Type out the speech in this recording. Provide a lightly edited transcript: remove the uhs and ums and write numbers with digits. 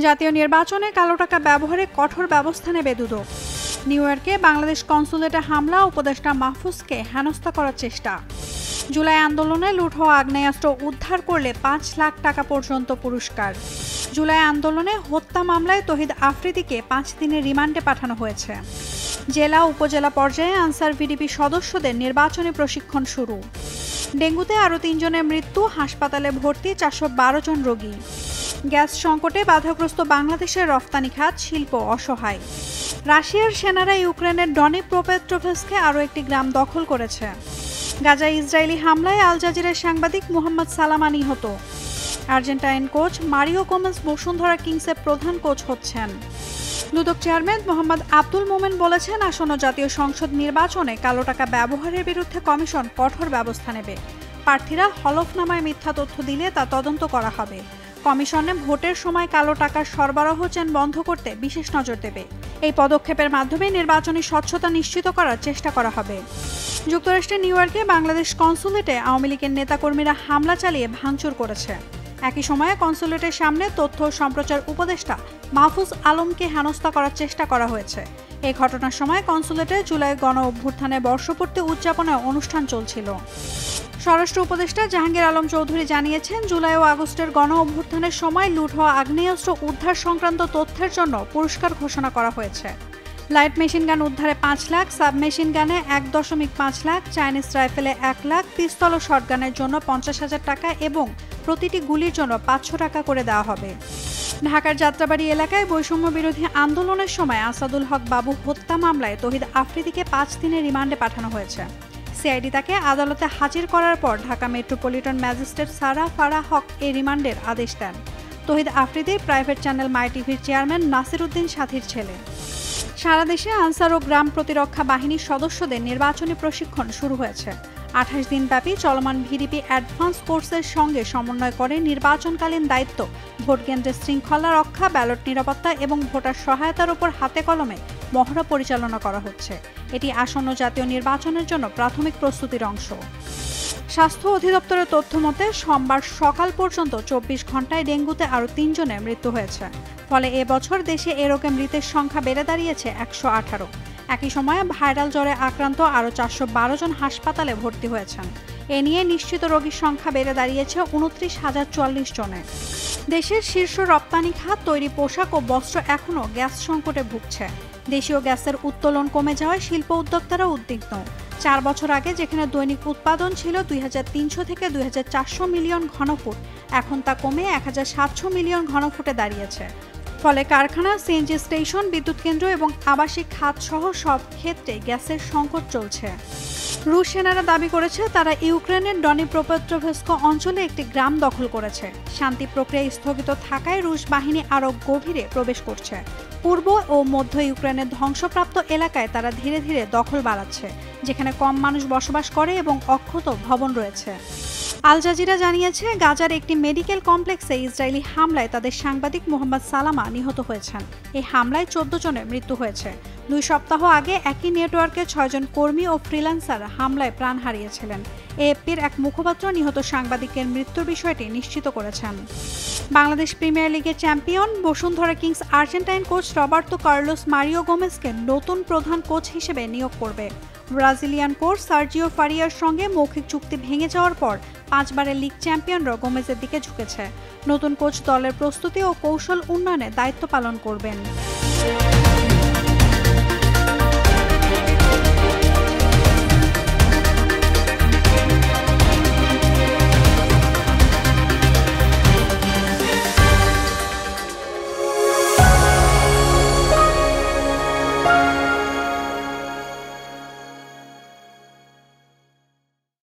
জাতীয় নির্বাচনে কালো টাকা ব্যবহারে কঠোর ব্যবস্থা নেবে দুদক। নিউ ইয়র্কে বাংলাদেশ কনসুলেটে হামলা, উপদেষ্টা মাহফুজকে হেনস্থা করার চেষ্টা। জুলাই আন্দোলনে লুট হওয়া আগ্নেয়াস্ত্র উদ্ধার করলে ৫ লাখ টাকা পর্যন্ত পুরস্কার। জুলাই আন্দোলনে হত্যা মামলায় তহিদ আফ্রিদিকে ৫ দিনের রিমান্ডে পাঠানো হয়েছে। জেলা উপজেলা পর্যায়ে আনসার ভিডিপি সদস্যদের নির্বাচনী প্রশিক্ষণ শুরু। ডেঙ্গুতে আরও ৩ জনের মৃত্যু, হাসপাতালে ভর্তি ৪১২ জন রোগী। গ্যাস সংকটে বাধাগ্রস্ত বাংলাদেশের রফতানি খাত, শিল্প অসহায়। রাশিয়ার সেনারা ইউক্রেনের ডনিপ্রোপেট্রোভস্কে আরও একটি গ্রাম দখল করেছে। গাজায় ইসরায়েলি হামলায় আল জাজিরার সাংবাদিক মোহাম্মদ সালামা নিহত। Argentine coach Mario Gomez Bashundhara কিংসের প্রধান কোচ হচ্ছেন। দুদক চেয়ারম্যান মোহাম্মদ আব্দুল মোমেন বলেছেন, আসন্ন জাতীয় সংসদ নির্বাচনে কালো টাকা ব্যবহারের বিরুদ্ধে কমিশন কঠোর ব্যবস্থা নেবে। প্রার্থীরা হলফনামায় মিথ্যা তথ্য দিলে তা তদন্ত করা হবে। কমিশনে ভোটের সময় কালো টাকার সরবরাহ চেন বন্ধ করতে বিশেষ নজর দেবে। এই পদক্ষেপের মাধ্যমে নির্বাচনী স্বচ্ছতা নিশ্চিত করার চেষ্টা করা হবে। যুক্তরাষ্ট্রের নিউ ইয়র্কে বাংলাদেশ কনসুলেটে আওয়ামী লীগের নেতাকর্মীরা হামলা চালিয়ে ভাঙচুর করেছে। একই সময়ে কনসুলেটের সামনে তথ্য সম্প্রচার উপদেষ্টা মাহফুজ আলমকে হেনস্থা করার চেষ্টা করা হয়েছে। এই ঘটনার সময় কনসুলেটে জুলাই গণ অভ্যুত্থানের বর্ষপূর্তি উদযাপনের অনুষ্ঠান চলছিল। স্বরাষ্ট্র উপদেষ্টা জাহাঙ্গীর আলম চৌধুরী জানিয়েছেন, জুলাই ও আগস্টের গণ অভ্যুত্থানের সময় লুট হওয়া আগ্নেয়াস্ত্র উদ্ধার সংক্রান্ত তথ্যের জন্য পুরস্কার ঘোষণা করা হয়েছে। লাইট মেশিন গান উদ্ধারে ৫ লাখ, সাবমেশিন গানে ১.৫ লাখ, চাইনিজ রাইফেলে ১ লাখ, পিস্তল ও শটগানের জন্য ৫০,০০০ টাকা এবং প্রতিটি গুলির জন্য ৫০০ টাকা করে দেওয়া হবে। ঢাকার যাত্রাবাড়ি এলাকায় বৈষম্য বিরোধী আন্দোলনের সময় আসাদুল হক বাবু হত্যা মামলায় তহিদ আফ্রিদিকে ৫ দিনের রিমান্ডে পাঠানো হয়েছে। সিআইডি তাকে আদালতে হাজির করার পর ঢাকা মেট্রোপলিটন ম্যাজিস্ট্রেট সারা ফারাহ হক এই রিমান্ডের আদেশ দেন। তহিদ আফ্রিদি প্রাইভেট চ্যানেল মাই টিভির চেয়ারম্যান নাসির উদ্দিন সাথীর ছেলে। সারা দেশে আনসার ও গ্রাম প্রতিরক্ষা বাহিনীর সদস্যদের নির্বাচনী প্রশিক্ষণ শুরু হয়েছে। ২৮ দিনব্যাপী চলমান ভিডিপি অ্যাডভান্স কোর্সের সঙ্গে সমন্বয় করে নির্বাচনকালীন দায়িত্ব, ভোট কেন্দ্রের শৃঙ্খলা রক্ষা, ব্যালট নিরাপত্তা এবং ভোটার সহায়তার উপর হাতে কলমে মহড়া পরিচালনা করা হচ্ছে। এটি আসন্ন জাতীয় নির্বাচনের জন্য প্রাথমিক প্রস্তুতির অংশ। স্বাস্থ্য অধিদপ্তরের তথ্য মতে সোমবার সকাল পর্যন্ত ২৪ ঘন্টায় ডেঙ্গুতে আরও ৩ জনের মৃত্যু হয়েছে। ফলে এবছর দেশে এ রোগে মৃতের সংখ্যা বেড়ে দাঁড়িয়েছে ১১৮। একই সময়ে ভাইরাল জ্বরে আক্রান্ত আরও ৪১২ জন হাসপাতালে ভর্তি হয়েছেন। এ নিয়ে নিশ্চিত রোগীর সংখ্যা বেড়ে দাঁড়িয়েছে ২৯,০৪০ জনে। দেশের শীর্ষ রপ্তানি খাত তৈরি পোশাক ও বস্ত্র এখনও গ্যাস সংকটে ভুগছে। দেশীয় গ্যাসের উত্তোলন কমে যাওয়ায় শিল্প উদ্যোক্তারা উদ্বিগ্ন। ৪ বছর আগে যেখানে দৈনিক উৎপাদন ছিল ২৩০০ থেকে ২৪০০ মিলিয়ন ঘনফুট, এখন তা কমে ১৭০০ মিলিয়ন ঘনফুটে দাঁড়িয়েছে। ফলে কারখানা, সিএনজি স্টেশন, বিদ্যুৎ কেন্দ্র এবং আবাসিক খাত সহ সব ক্ষেত্রে গ্যাসের সংকট চলছে। রুশ সেনারা দাবি করেছে তারা ইউক্রেনের ডনিপ্রোপেট্রোভস্ক অঞ্চলে একটি গ্রাম দখল করেছে। শান্তি প্রক্রিয়া স্থগিত থাকায় রুশ বাহিনী আরও গভীরে প্রবেশ করছে। পূর্ব ও মধ্য ইউক্রেনের ধ্বংসপ্রাপ্ত এলাকায় তারা ধীরে ধীরে দখল বাড়াচ্ছে, যেখানে কম মানুষ বসবাস করে এবং অক্ষত ভবন রয়েছে। আল জাজিরা জানিয়েছে, গাজার একটি মেডিকেল কমপ্লেক্সে ইসরায়েলি হামলায় তাদের সাংবাদিক মোহাম্মদ সালামা নিহত হয়েছেন। এই হামলায় ১৪ জনের মৃত্যু হয়েছে। ২ সপ্তাহ আগে একই নেটওয়ার্কের ৬ জন কর্মী ও ফ্রিল্যান্সার হামলায় প্রাণ হারিয়েছিলেন। এএফপির এক মুখপাত্র নিহত সাংবাদিকের মৃত্যুর বিষয়টি নিশ্চিত করেছেন। বাংলাদেশ প্রিমিয়ার লিগের champion Bashundhara Kings Argentine coach Roberto Carlos Mario গোমেজকে নতুন প্রধান কোচ হিসেবে নিয়োগ করবে। ব্রাজিলিয়ান কোচ সার্জিও ফারিয়ার সঙ্গে মৌখিক চুক্তি ভেঙে যাওয়ার পর ৫ বারের লিগ চ্যাম্পিয়নরা গোমেজের দিকে ঝুঁকেছে। নতুন কোচ দলের প্রস্তুতি ও কৌশল উন্নয়নে দায়িত্ব পালন করবেন।